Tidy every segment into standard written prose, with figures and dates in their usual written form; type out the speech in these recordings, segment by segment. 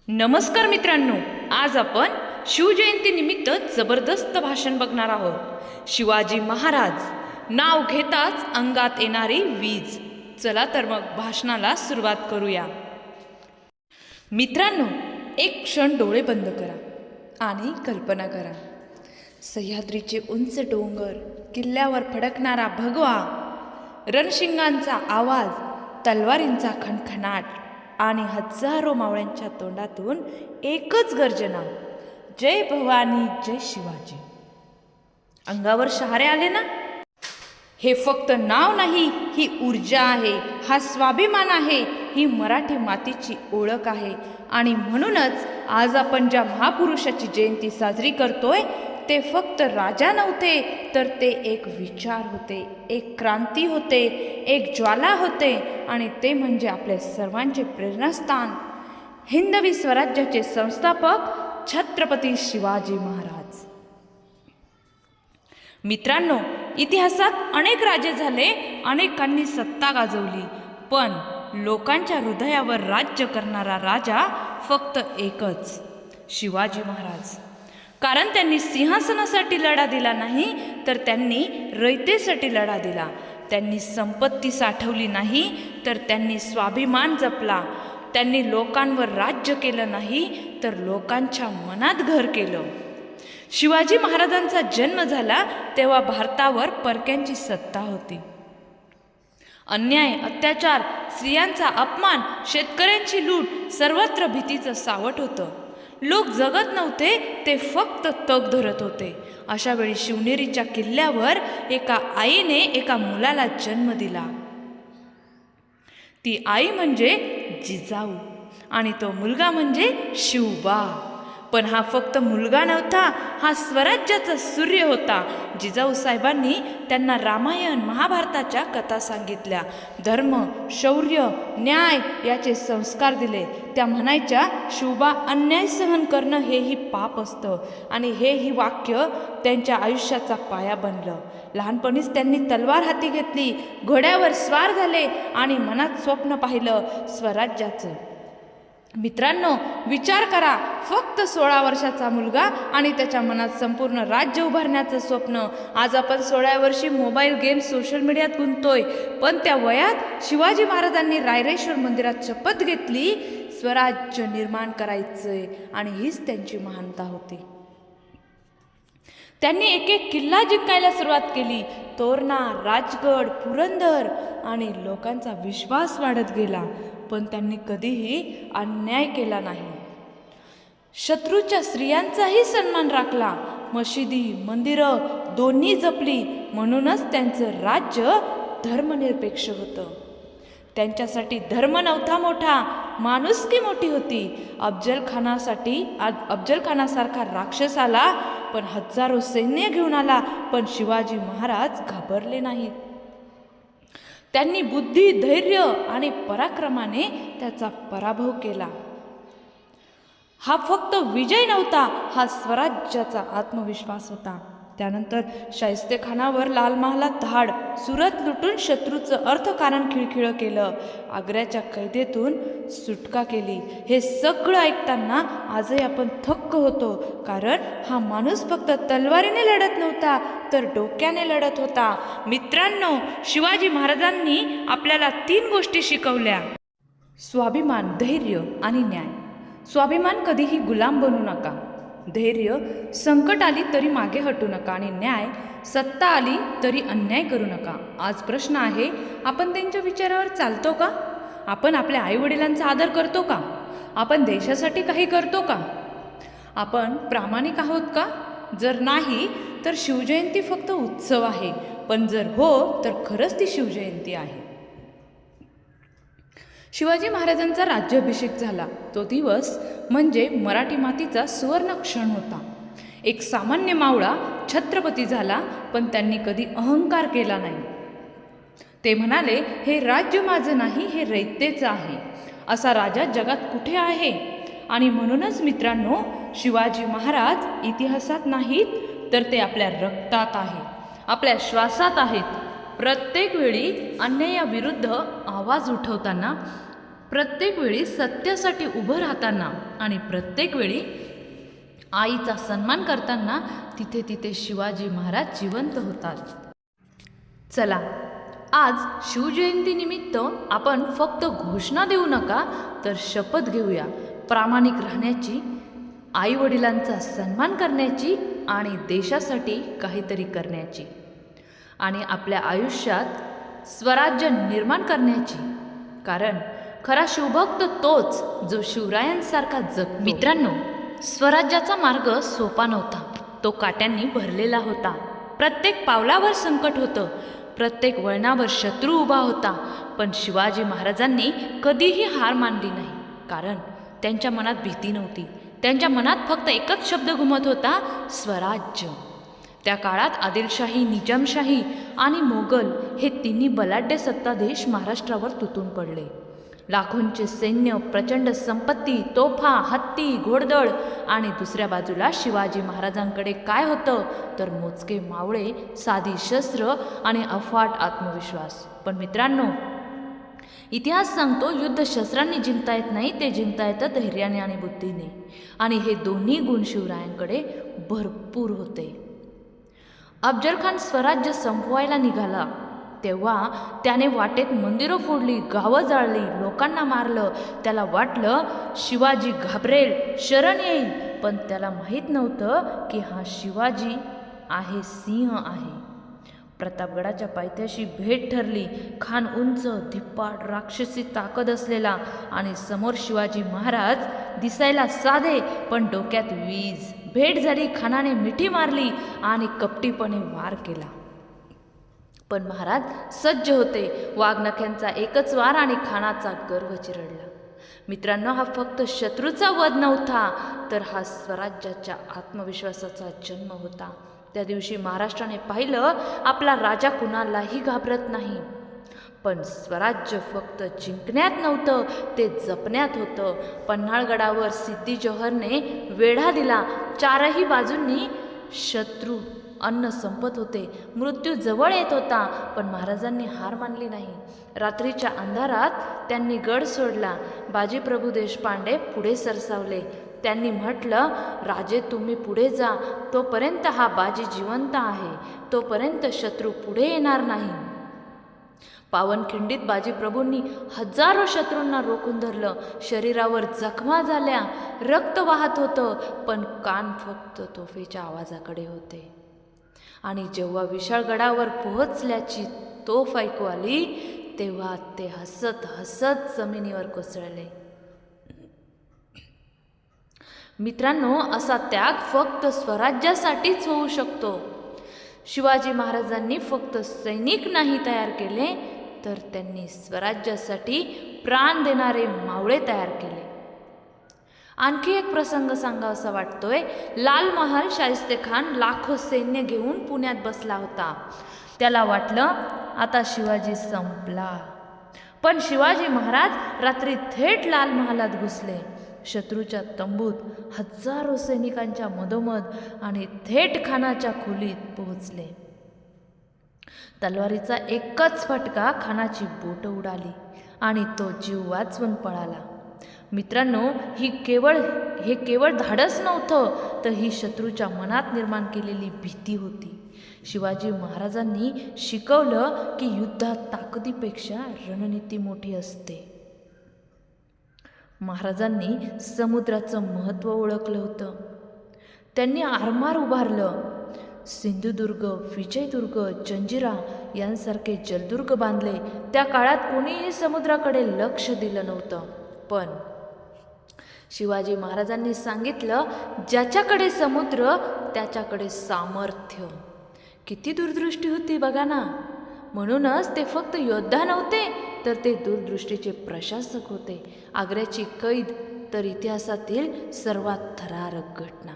नमस्कार मित्रांनो, आज आपण शिवजयंतीनिमित्त जबरदस्त भाषण बघणार आहोत. शिवाजी महाराज नाव घेताच अंगात येणारी वीज. चला तर मग भाषणाला सुरुवात करूया. मित्रांनो, एक क्षण डोळे बंद करा आणि कल्पना करा. सह्याद्रीचे उंच डोंगर, किल्ल्यावर फडकणारा भगवा, रणशिंगांचा आवाज, तलवारींचा खणखणाट आणि हजारो मावळ्यांच्या तोंडातून एकच गर्जना, जय भवानी जय शिवाजी. अंगावर शहारे आले ना? हे फक्त नाव नाही, ही ऊर्जा आहे, हा स्वाभिमान आहे, ही मराठी मातीची ओळख आहे. आणि म्हणूनच आज आपण ज्या महापुरुषाची जयंती साजरी करतोय ते फक्त राजा नव्हते, तर ते एक विचार होते, एक क्रांती होते, एक ज्वाला होते. आणि ते म्हणजे आपले सर्वांचे प्रेरणास्थान, हिंदवी स्वराज्याचे संस्थापक छत्रपती शिवाजी महाराज. मित्रांनो, इतिहासात अनेक राजे झाले, अनेकांनी सत्ता गाजवली, पण लोकांच्या हृदयावर राज्य करणारा राजा फक्त एकच, शिवाजी महाराज. कारण त्यांनी सिंहासनासाठी लढा दिला नाही, तर त्यांनी रयतेसाठी लढा दिला. त्यांनी संपत्ती साठवली नाही, तर त्यांनी स्वाभिमान जपला. त्यांनी लोकांवर राज्य केलं नाही, तर लोकांच्या मनात घर केलं. शिवाजी महाराजांचा जन्म झाला तेव्हा भारतावर परक्यांची सत्ता होती. अन्याय, अत्याचार, स्त्रियांचा अपमान, शेतकऱ्यांची लूट, सर्वत्र भीतीचं सावट होतं. लोक जगत नव्हते, ते फक्त तग धरत होते. अशा वेळी शिवनेरीच्या किल्ल्यावर एका आईने एका मुलाला जन्म दिला. ती आई म्हणजे जिजाऊ आणि तो मुलगा म्हणजे शिवबा. पण हा फक्त मुलगा नव्हता, हा स्वराज्याचा सूर्य होता. जिजाऊ साहेबांनी त्यांना रामायण, महाभारताच्या कथा सांगितल्या. धर्म, शौर्य, न्याय याचे संस्कार दिले. त्या म्हणायच्या, शिवबा, अन्याय सहन करणं हेही पाप असतं. आणि हेही वाक्य त्यांच्या आयुष्याचा पाया बनलं. लहानपणीच त्यांनी तलवार हाती घेतली, घोड्यावर स्वार झाले आणि मनात स्वप्न पाहिलं स्वराज्याचं. मित्रांनो, विचार करा, फक्त 16 वर्षाचा मुलगा आणि त्याच्या मनात संपूर्ण राज्य उभारण्याचं स्वप्न. आज आपण 16 वर्षी मोबाईल गेम, सोशल मीडियात गुंततोय, पण त्या वयात शिवाजी महाराजांनी रायरेश्वर मंदिरात शपथ घेतली, स्वराज्य निर्माण करायचंय. आणि हीच त्यांची महानता होती. त्यांनी एक एक किल्ला जिंकायला सुरुवात केली. तोरणा, राजगड, पुरंदर, आणि लोकांचा विश्वास वाढत गेला. पण त्यांनी कधीही अन्याय केला नाही. शत्रूच्या स्त्रियांचाही सन्मान राखला. मशिदी, मंदिरं दोन्ही जपली. म्हणूनच त्यांचं राज्य धर्मनिरपेक्ष होतं. त्यांच्यासाठी धर्म नव्हता मोठा, माणुसकी मोठी होती. अफजल खानासारखा राक्षस आला, पण हजारो सैन्य घेऊन आला, पण शिवाजी महाराज घाबरले नाहीत. त्यांनी बुद्धी, धैर्य आणि पराक्रमाने त्याचा पराभव केला. हा फक्त विजय नव्हता, हा स्वराज्याचा आत्मविश्वास होता. त्यानंतर शाहिस्तेखानावर लाल महालात धाड, सुरत लुटून शत्रूचं अर्थकारण खिळखिळं केलं, आग्र्याच्या कैदेतून सुटका केली. हे सगळं ऐकताना आजही आपण थक्क होतो. कारण हा माणूस फक्त तलवारीने लढत नव्हता, तर डोक्याने लढत होता. मित्रांनो, शिवाजी महाराजांनी आपल्याला 3 गोष्टी शिकवल्या: स्वाभिमान, धैर्य आणि न्याय. स्वाभिमान, कधीही गुलाम बनू नका. धैर्य, संकट आली तरी मागे हटू नका. आणि न्याय, सत्ता आली तरी अन्याय करू नका. आज प्रश्न आहे, आपण त्यांच्या विचारावर चालतो का? आपण आपल्या आईवडिलांचा आदर करतो का? आपण देशासाठी काही करतो का? आपण प्रामाणिक आहोत का? जर नाही तर शिवजयंती फक्त उत्सव आहे, पण जर हो तर खरंच ती शिवजयंती आहे. शिवाजी महाराजांचा राज्याभिषेक झाला. तो दिवस म्हणजे मराठी मातीचा सुवर्ण क्षण होता. एक सामान्य मावळा छत्रपती झाला, पण त्यांनी कधी अहंकार केला नाही. ते म्हणाले, हे राज्य माझं नाही, हे रयतेचं आहे. असा राजा जगात कुठे आहे? आणि म्हणूनच मित्रांनो, शिवाजी महाराज इतिहासात नाहीत, तर ते आपल्या रक्तात आहेत, आपल्या श्वासात आहेत. प्रत्येक वेळी अन्यायाविरुद्ध आवाज उठवताना प्रत्येक वेळी सत्यासाठी उभं राहताना आणि प्रत्येक वेळी आईचा सन्मान करताना तिथे तिथे शिवाजी महाराज जिवंत होतात. चला, आज शिवजयंतीनिमित्त आपण फक्त घोषणा देऊ नका, तर शपथ घेऊया प्रामाणिक राहण्याची, आईवडिलांचा सन्मान करण्याची आणि देशासाठी काहीतरी करण्याची आणि आपल्या आयुष्यात स्वराज्य निर्माण करण्याची. कारण खरा शिवभक्त तोच जो शिवरायांसारखा जगतो. मित्रांनो, स्वराज्याचा मार्ग सोपा नव्हता. तो काट्यांनी भरलेला होता. प्रत्येक पावलावर संकट होतं, प्रत्येक वळणावर शत्रू उभा होता. पण शिवाजी महाराजांनी कधीही हार मानली नाही. कारण त्यांच्या मनात भीती नव्हती. त्यांच्या मनात फक्त एकच शब्द घुमत होता, स्वराज्य. त्या काळात आदिलशाही, निजामशाही आणि मोगल हे तिन्ही बलाढ्य सत्ताधीश महाराष्ट्रावर तुटून पडले. लाखोंचे सैन्य, प्रचंड संपत्ती, तोफा, हत्ती, घोडदळ आणि दुसऱ्या बाजूला शिवाजी महाराजांकडे काय होतं तर मोजके मावळे, साधी शस्त्र आणि अफाट आत्मविश्वास. पण मित्रांनो, इतिहास सांगतो युद्ध शस्त्रांनी जिंकता येत नाही, ते जिंकता येतं धैर्याने आणि बुद्धीने. आणि हे दोन्ही गुण शिवरायांकडे भरपूर होते. अफजल खान स्वराज्य संपवायला निघाला तेव्हा त्याने वाटेत मंदिरं फोडली, गावं जाळली, लोकांना मारलं. त्याला वाटलं शिवाजी घाबरेल, शरण येईल. पण त्याला माहीत नव्हतं की हा शिवाजी आहे, सिंह आहे. प्रतापगडाच्या पायथ्याशी भेट ठरली. खान उंच, धिप्पाड, राक्षसी ताकद असलेला आणि समोर शिवाजी महाराज दिसायला साधे पण डोक्यात वीज. भेट झाली. खानाने मिठी मारली आणि कपटीपणे वार केला. पण महाराज सज्ज होते. वाघनख्यांचा एकच वार आणि खानाचा गर्व चिरडला. मित्रांनो, हा फक्त शत्रूचा वध नव्हता, तर हा स्वराज्याच्या आत्मविश्वासाचा जन्म होता. त्या दिवशी महाराष्ट्राने पाहिलं, आपला राजा कुणालाही घाबरत नाही. पण स्वराज्य फक्त जिंकण्यात नव्हतं, ते जपण्यात होतं. पन्हाळगडावर सिद्दी जोहरने वेढा दिला. चारही बाजूंनी शत्रू, अन्न संपत होते, मृत्यू जवळ येत होता. पण महाराजांनी हार मानली नाही. रात्रीच्या अंधारात त्यांनी गड सोडला. बाजीप्रभू देशपांडे पुढे सरसावले. त्यांनी म्हटलं, राजे तुम्ही पुढे जा, तोपर्यंत हा बाजी जिवंत आहे, तोपर्यंत शत्रू पुढे येणार नाही. पावनखिंडीत बाजीप्रभूंनी हजारो शत्रूंना रोखून धरलं. शरीरावर जखमा झाल्या, रक्त वाहत होतं, पण कान फक्त तोफेच्या आवाजाकडे होते. आणि जेव्हा विशाळगडावर पोहोचल्याची तोफ ऐकू आली, तेव्हा ते हसत हसत जमिनीवर कोसळले. मित्रांनो, असा त्याग फक्त स्वराज्यासाठीच होऊ शकतो. शिवाजी महाराजांनी फक्त सैनिक नाही तयार केले, तर त्यांनी स्वराज्यासाठी प्राण देणारे मावळे तयार केले. आणखी एक प्रसंग सांगावासा वाटतोय. लाल महाल शाहिस्तेखान लाखो सैन्य घेऊन पुण्यात बसला होता. त्याला वाटलं आता शिवाजी संपला. पण शिवाजी महाराज रात्री थेट लाल महालात घुसले. शत्रूच्या तंबूत हजारो सैनिकांच्या मधोमध आणि थेट खानाच्या खोलीत पोहोचले. तलवारीचा एकच फटका खानाची बोटं उडाली आणि तो जीव वाचवून पळाला. मित्रांनो, हे केवळ धाडस नव्हतं, तर ही शत्रूच्या मनात निर्माण केलेली भीती होती. शिवाजी महाराजांनी शिकवलं की युद्धात ताकदीपेक्षा रणनीती मोठी असते. महाराजांनी समुद्राचं महत्त्व ओळखलं होतं. त्यांनी आरमार उभारलं. सिंधुदुर्ग, विजयदुर्ग, जंजिरा यांसारखे जलदुर्ग बांधले. त्या काळात कोणीही समुद्राकडे लक्ष दिलं नव्हतं. पण शिवाजी महाराजांनी सांगितलं, ज्याच्याकडे समुद्र त्याच्याकडे सामर्थ्य. किती दूरदृष्टी होती बघा ना. म्हणूनच ते फक्त योद्धा नव्हते, तर ते दूरदृष्टीचे प्रशासक होते. आग्र्याची कैद तर इतिहासातील सर्वात थरारक घटना.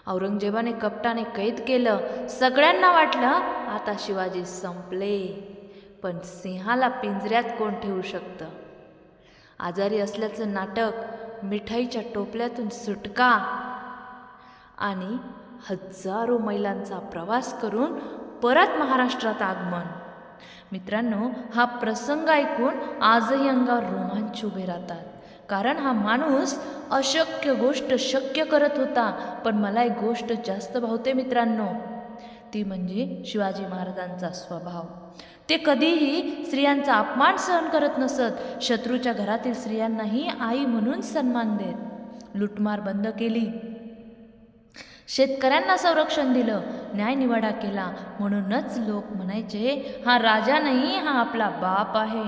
औरंगजेबाने कपटाने कैद केलं. सगळ्यांना वाटलं आता शिवाजी संपले. पण सिंहाला पिंजऱ्यात कोण ठेवू शकतं? आजारी असल्याचं नाटक, मिठाईच्या टोपल्यातून सुटका आणि हजारो मैलांचा प्रवास करून परत महाराष्ट्रात आगमन. मित्रांनो, हा प्रसंग ऐकून आजही अंगावर रोमांच उभे राहतात. कारण हा माणूस अशक्य गोष्ट शक्य करत होता. पण मला एक गोष्ट जास्त भावते मित्रांनो, ती म्हणजे शिवाजी महाराजांचा स्वभाव. ते कधीही स्त्रियांचा अपमान सहन करत नसत. शत्रूच्या घरातील स्त्रियांनाही आई म्हणून सन्मान देत. लूटमार बंद केली, शेतकऱ्यांना संरक्षण दिलं, न्यायनिवाडा केला. म्हणूनच लोक म्हणायचे, हा राजा नाही, हा आपला बाप आहे.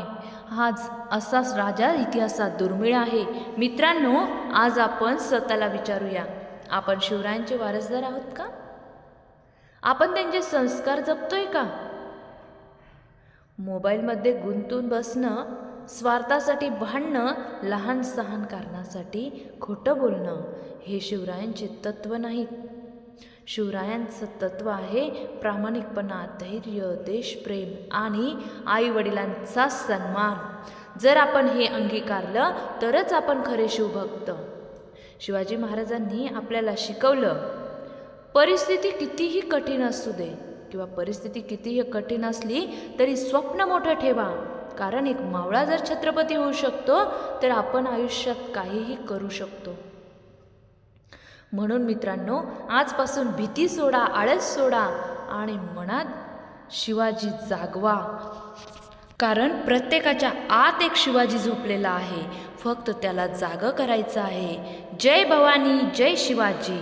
आज असाच राजा इतिहासात दुर्मिळ आहे. मित्रांनो, आज आपण स्वतःला विचारूया, आपण शिवरायांचे वारसदार आहोत का? आपण त्यांचे संस्कार जपतोय का? मोबाईलमध्ये गुंतून बसणं, स्वार्थासाठी भांडणं, लहान सहान कारणासाठी खोटं बोलणं हे शिवरायांचे तत्त्व नाहीत. शिवरायांचं तत्त्व आहे प्रामाणिकपणा, धैर्य, देशप्रेम आणि आईवडिलांचा सन्मान. जर आपण हे अंगीकारलं तरच आपण खरे शिवभक्त. शिवाजी महाराजांनी आपल्याला शिकवलं, परिस्थिती कितीही कठीण असू दे किंवा परिस्थिती कितीही कठीण असली तरी स्वप्न मोठं ठेवा. कारण एक मावळा जर छत्रपती होऊ शकतो तर आपण आयुष्यात काहीही करू शकतो. म्हणून मित्रांनो, आजपासून भीती सोडा, आळस सोडा आणि मनात शिवाजी जागवा. कारण प्रत्येकाच्या आत एक शिवाजी झोपलेला आहे, फक्त त्याला जागं करायचं आहे. जय भवानी, जय शिवाजी.